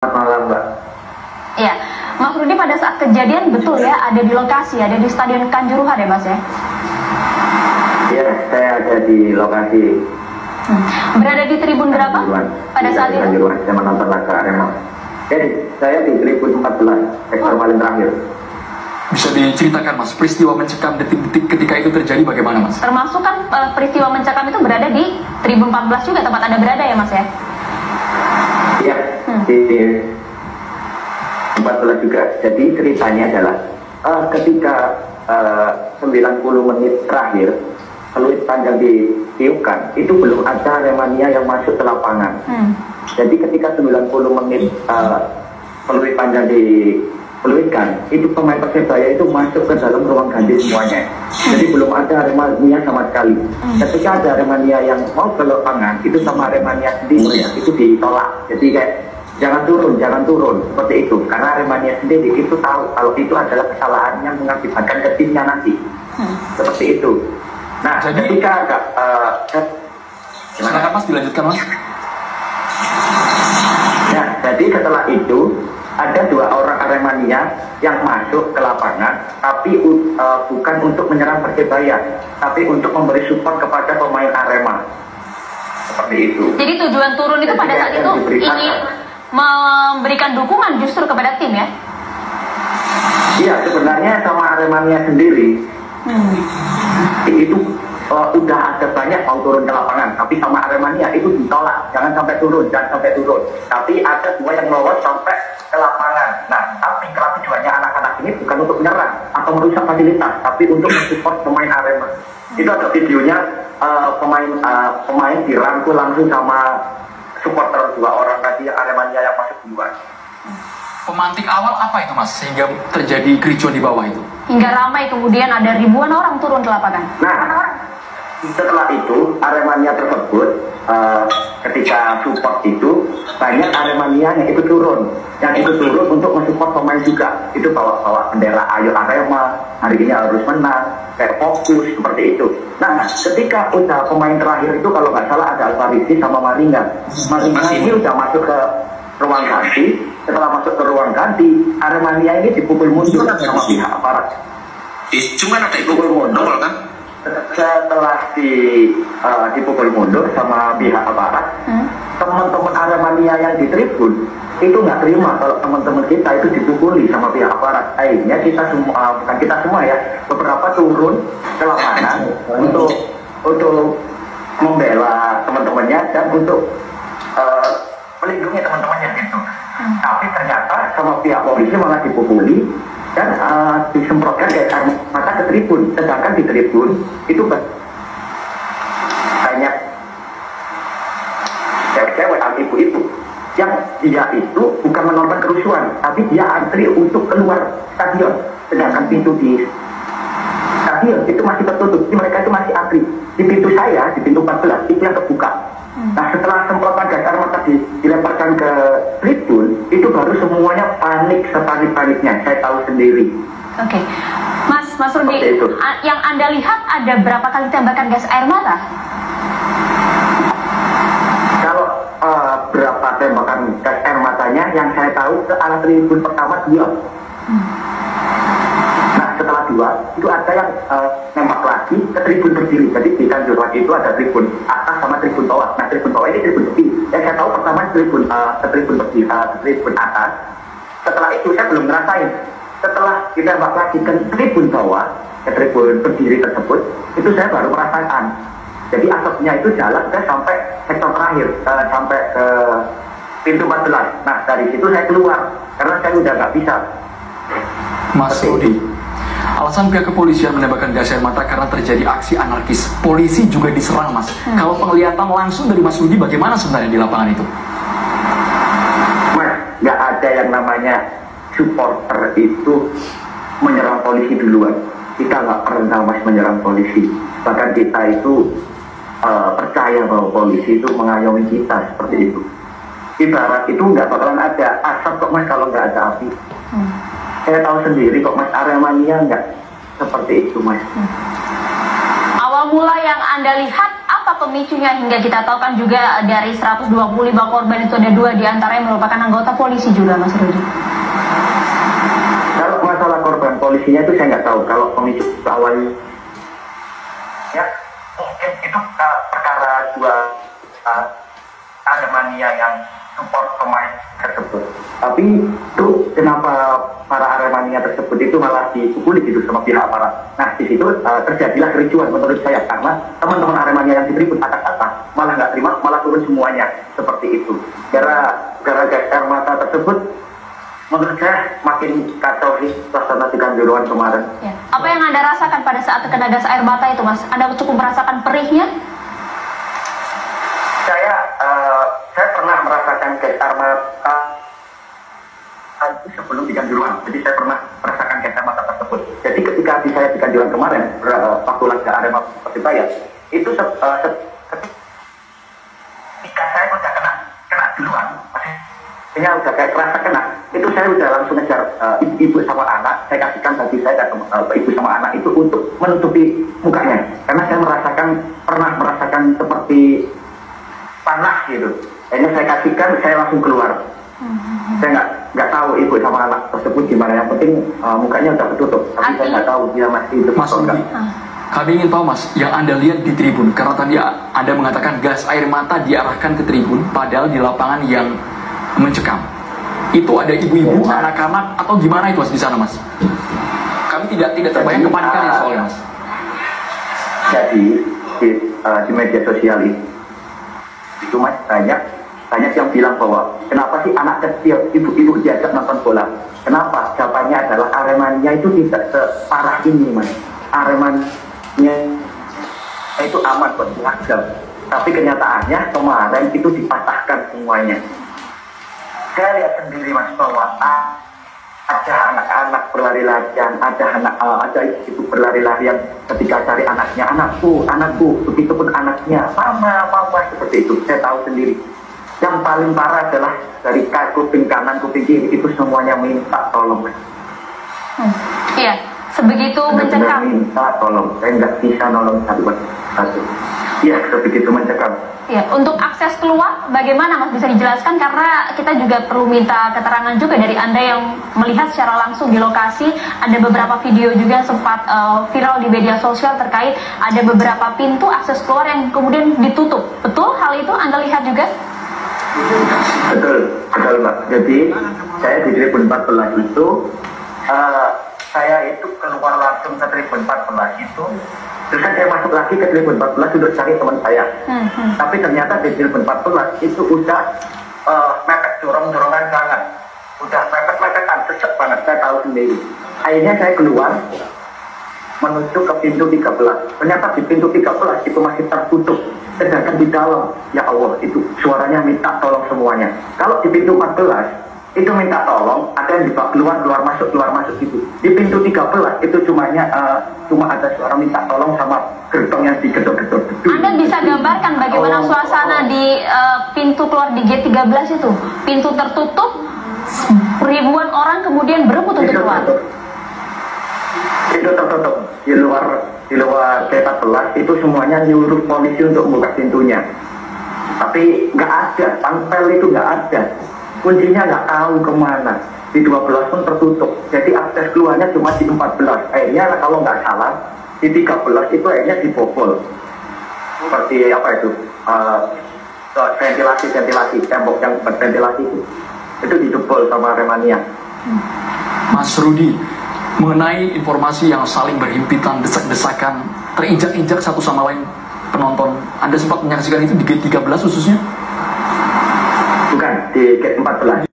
Selamat malam, Mbak. Iya, Mas Rudi pada saat kejadian betul ya ada di lokasi, ada di Stadion Kanjuruhan ya Mas ya? Iya, saya ada di lokasi. Berada di tribun berapa pada saat itu? Kanjuruhan, saya menonton laga Arema. Jadi, saya di tribun 14, sektor paling terakhir. Bisa diceritakan Mas, peristiwa mencekam detik-detik ketika itu terjadi bagaimana Mas? Termasuk kan peristiwa mencekam itu berada di tribun 14 juga tempat Anda berada ya Mas ya? Iya, di 14 juga. Jadi ceritanya adalah ketika 90 menit terakhir peluit panjang ditiupkan, itu belum ada Aremania yang masuk ke lapangan. Jadi ketika 90 menit peluit panjang dipeluitkan, itu pemain Persebaya itu masuk ke dalam ruang ganti semuanya. Jadi belum ada Aremania sama sekali. Ketika ada Aremania yang mau ke lapangan, itu sama Aremania sendiri itu ditolak. Jadi kayak jangan turun, seperti itu. Karena Aremania sendiri itu tahu kalau itu adalah kesalahan yang mengakibatkan ke timnya nanti. Seperti itu. Nah, jadi, ketika silakan Mas, dilanjutkan Mas. Nah, jadi setelah itu ada 2 orang Aremania yang masuk ke lapangan, tapi bukan untuk menyerang Persebaya, tapi untuk memberi support kepada pemain Arema. Seperti itu. Jadi tujuan turun itu pada saat itu ingin memberikan dukungan justru kepada tim ya? Iya, sebenarnya sama Aremania sendiri itu udah ada banyak mau turun ke lapangan, tapi sama Aremania itu ditolak, jangan sampai turun. Tapi ada 2 yang lolos sampai ke lapangan. Nah, tapi kalau tujuannya anak-anak ini bukan untuk menyerang atau merusak fasilitas, tapi untuk mensupport pemain Arema. Itu ada videonya, pemain dirangkul langsung sama supporter 2 orang tadi yang Aremania yang masuk duluan. Pemantik awal apa itu Mas, sehingga terjadi kericuan di bawah itu? Hingga ramai kemudian ada ribuan orang turun ke lapangan. Nah, setelah itu Aremania tersebut ketika support itu banyak Aremania yang ikut turun, untuk mensupport pemain juga. Itu bawa bendera ayo Arema, hari ini harus menang, kayak fokus seperti itu. Nah, ketika udah pemain terakhir itu kalau nggak salah ada Alvarisi sama Maringa ini udah masuk ke ruang ganti. Setelah masuk ke ruang ganti, Aremania ini dipukul mundur sama pihak aparat. Cuma ada dipukul mundur kan? Setelah dipukul mundur sama pihak aparat, teman-teman Aremania yang di tribun itu nggak terima kalau teman-teman kita itu dipukuli sama pihak aparat. Akhirnya kita semua, bukan kita semua ya, beberapa turun ke lapangan untuk membela teman-temannya dan untuk melindungi teman-temannya gitu. Tapi ternyata sama pihak polisi malah dipukuli dan disemprotkan gas air mata ke tribun. Sedangkan di tribun itu banyak cewek-cewek atau ibu-ibu yang dia itu bukan menonton kerusuhan, tapi dia antri untuk keluar stadion. Sedangkan pintu di stadion itu masih tertutup, jadi mereka itu masih antri. Di pintu saya, di pintu 14 itu yang terbuka. Nah, setelah semprotan gas air mata dilemparkan ke tribun, itu baru semuanya panik sepanik-paniknya. Saya tahu sendiri. Oke, Mas Rudi, yang Anda lihat ada berapa kali tembakan gas air mata? Kalau berapa tembakan gas air matanya, yang saya tahu ke arah tribun pertama 2. Nah, setelah 2 itu ada yang nembak lagi ke tribun berdiri. Jadi di Kanjuruhan itu ada tribun atas sama tribun bawah. Nah, tribun bawah ini tribun berdiri. Yang saya tahu pertama tribun berdiri, tribun atas. Setelah itu saya belum ngerasain. Setelah ditembak lagi ke tribun bawah, ke tribun berdiri tersebut, itu saya baru merasakan. Jadi asapnya itu jalan sampai sektor terakhir, sampai ke pintu 14. Nah, dari situ saya keluar karena saya udah nggak bisa. Mas Rudi, alasan pihak kepolisian menembakkan gas air mata karena terjadi aksi anarkis. Polisi juga diserang Mas. Kalau penglihatan langsung dari Mas Rudi bagaimana sebenarnya di lapangan itu? Mas, nggak ada yang namanya supporter itu menyerang polisi duluan. Kita nggak pernah Mas menyerang polisi. Bahkan kita itu percaya bahwa polisi itu mengayomi kita seperti itu. Ibarat itu nggak bakalan ada asap kok Mas kalau nggak ada api. Saya tahu sendiri kok Mas, Aremania nggak seperti itu Mas. Awal mula yang Anda lihat apa pemicunya hingga kita tahu kan juga dari 125 korban itu ada 2 diantaranya merupakan anggota polisi juga, Mas Rudi? Kalau masalah korban polisinya itu saya nggak tahu. Kalau pemicu awalnya ya mungkin itu perkara 2 Aremania yang support pemain tersebut. Tapi itu kenapa para Aremania tersebut itu malah dipukuli gitu sama pihak aparat. Nah di situ terjadilah kericuan menurut saya, karena teman-teman Aremania yang di tribun atas malah nggak terima, malah turun semuanya seperti itu. Gara gas air mata tersebut menurut saya makin kacau sih suasana di Kanjuruhan kemarin. Ya. Apa yang Anda rasakan pada saat terkena gas air mata itu, Mas? Anda cukup merasakan perihnya? Saya pernah merasakan gas air mata itu sebelum di Kanjuruhan. Jadi saya pernah merasakan gas air mata tersebut. Jadi ketika saya di Kanjuruhan kemarin, waktu laga Arema Persibaya, itu ketika saya udah kena duluan, maksudnya udah kayak terasa kena, itu saya udah langsung ngejar ibu sama anak. Saya kasihkan bagi saya dan ibu sama anak itu untuk menutupi mukanya, karena saya pernah merasakan seperti panas gitu. Akhirnya saya kasihkan, saya langsung keluar. Saya nggak tahu ibu sama anak tersebut gimana. Yang penting mukanya udah ketutup, tapi saya nggak tahu dia masih hidup atau enggak. Kami ingin tahu, Mas, yang Anda lihat di tribun, karena tadi Anda mengatakan gas air mata diarahkan ke tribun, padahal di lapangan yang mencekam. Itu ada ibu-ibu, anak-anak, atau gimana itu, Mas, di sana, Mas? Kami tidak terbayang kepanikannya soalnya, Mas. Jadi di media sosial itu Mas, banyak yang bilang bahwa kenapa sih anak kecil, ibu-ibu diajak nonton bola? Kenapa? Jawabannya adalah Aremania itu tidak separah ini, Mas. Aremania itu aman buat beragam, tapi kenyataannya kemarin itu dipatahkan semuanya. Saya lihat sendiri, Mas, bahwa ada anak-anak berlari-larian, ada ibu berlari-larian ketika cari anaknya, anakku, begitupun anaknya, mama, seperti itu. Saya tahu sendiri. Yang paling parah adalah dari kuping kanan, kuping kiri itu semuanya minta tolong. Iya, sebegitu mencekam. Minta tolong, saya nggak bisa nolong satu. Iya, sebegitu mencekam. Ya, untuk akses keluar bagaimana, Mas, bisa dijelaskan, karena kita juga perlu minta keterangan juga dari Anda yang melihat secara langsung di lokasi. Ada beberapa video juga sempat viral di media sosial terkait ada beberapa pintu akses keluar yang kemudian ditutup. Betul hal itu Anda lihat juga? Betul Mbak. Jadi saya di tribun 14 itu saya itu keluar langsung ke tribun 14 itu. Terus saya masuk lagi ke tribun 14 untuk cari teman saya. Tapi ternyata di tribun 14 itu udah mepet dorong-dorongan banget. Udah mepet-mepetan, sesek banget, saya tahu sendiri. Akhirnya saya keluar menuju ke pintu 13. Ternyata di pintu 13 itu masih tertutup. Sedangkan di dalam, ya Allah, itu suaranya minta tolong semuanya. Kalau di pintu 14 itu minta tolong, ada yang dibawa keluar masuk gitu. Di pintu 13 itu cuma ada suara minta tolong sama gerbong yang digedor-gedor. Anda bisa gambarkan bagaimana suasana di pintu keluar di gate 13 itu? Pintu tertutup, ribuan orang kemudian berebut untuk keluar. Itu tertutup. Di luar gate 14 itu semuanya nyuruh polisi untuk membuka pintunya. Tapi nggak ada, panpel itu nggak ada. Kuncinya nggak tahu kemana. Di 12 pun tertutup. Jadi akses keluarnya cuma di 14. Akhirnya kalau nggak salah, di 13 itu akhirnya dibobol. Seperti apa itu? Ventilasi, tembok yang berventilasi itu dijebol sama Aremania. Mas Rudi, mengenai informasi yang saling berhimpitan, desak-desakan, terinjak-injak satu sama lain penonton, Anda sempat menyaksikan itu di gate 13 khususnya? Bukan, di gate 14.